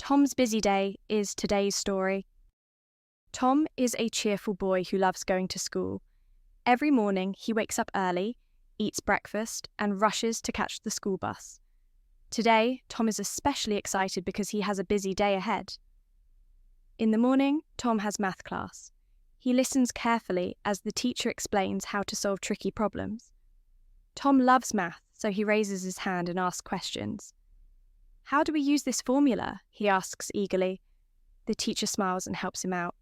Tom's busy day is today's story. Tom is a cheerful boy who loves going to school. Every morning, he wakes up early, eats breakfast, and rushes to catch the school bus. Today, Tom is especially excited because he has a busy day ahead. In the morning, Tom has math class. He listens carefully as the teacher explains how to solve tricky problems. Tom loves math, so he raises his hand and asks questions. "How do we use this formula?" he asks eagerly. The teacher smiles and helps him out.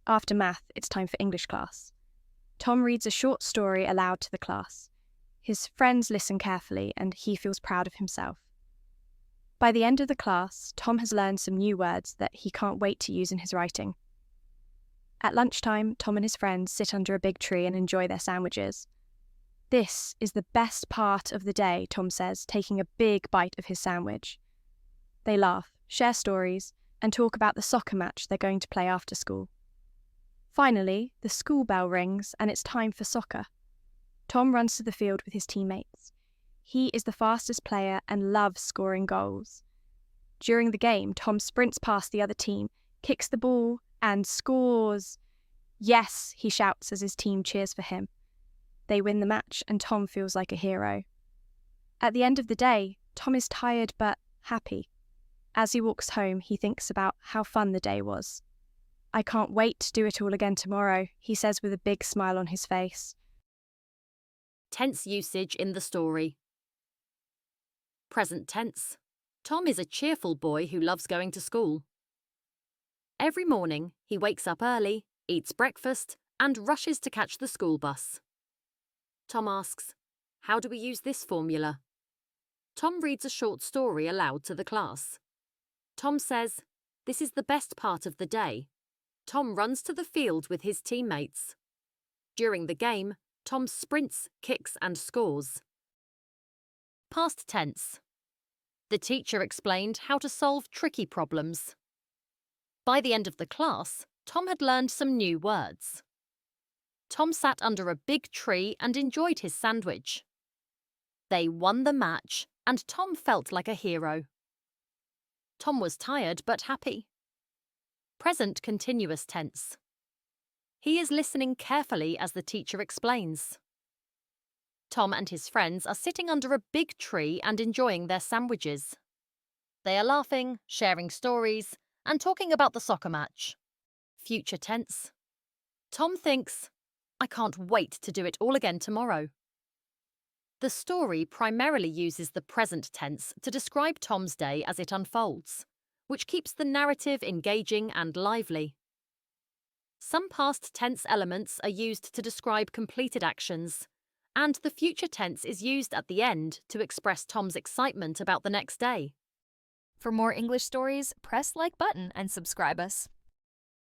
After math, it's time for English class. Tom reads a short story aloud to the class. His friends listen carefully and he feels proud of himself. By the end of the class, Tom has learned some new words that he can't wait to use in his writing. At lunchtime, Tom and his friends sit under a big tree and enjoy their sandwiches. "This is the best part of the day," Tom says, taking a big bite of his sandwich. They laugh, share stories, and talk about the soccer match they're going to play after school. Finally, the school bell rings and it's time for soccer. Tom runs to the field with his teammates. He is the fastest player and loves scoring goals. During the game, Tom sprints past the other team, kicks the ball, and scores. "Yes," he shouts as his team cheers for him. They win the match and Tom feels like a hero. At the end of the day, Tom is tired but happy. As he walks home, he thinks about how fun the day was. "I can't wait to do it all again tomorrow," he says with a big smile on his face. Tense usage in the story. Present tense. Tom is a cheerful boy who loves going to school. Every morning, he wakes up early, eats breakfast, and rushes to catch the school bus. Tom asks, "How do we use this formula?" Tom reads a short story aloud to the class. Tom says, "This is the best part of the day." Tom runs to the field with his teammates. During the game, Tom sprints, kicks, and scores. Past tense. The teacher explained how to solve tricky problems. By the end of the class, Tom had learned some new words. Tom sat under a big tree and enjoyed his sandwich. They won the match, and Tom felt like a hero. Tom was tired but happy. Present continuous tense. He is listening carefully as the teacher explains. Tom and his friends are sitting under a big tree and enjoying their sandwiches. They are laughing, sharing stories, and talking about the soccer match. Future tense. Tom thinks, "I can't wait to do it all again tomorrow." The story primarily uses the present tense to describe Tom's day as it unfolds, which keeps the narrative engaging and lively. Some past tense elements are used to describe completed actions, and the future tense is used at the end to express Tom's excitement about the next day. For more English stories, press like button and subscribe us.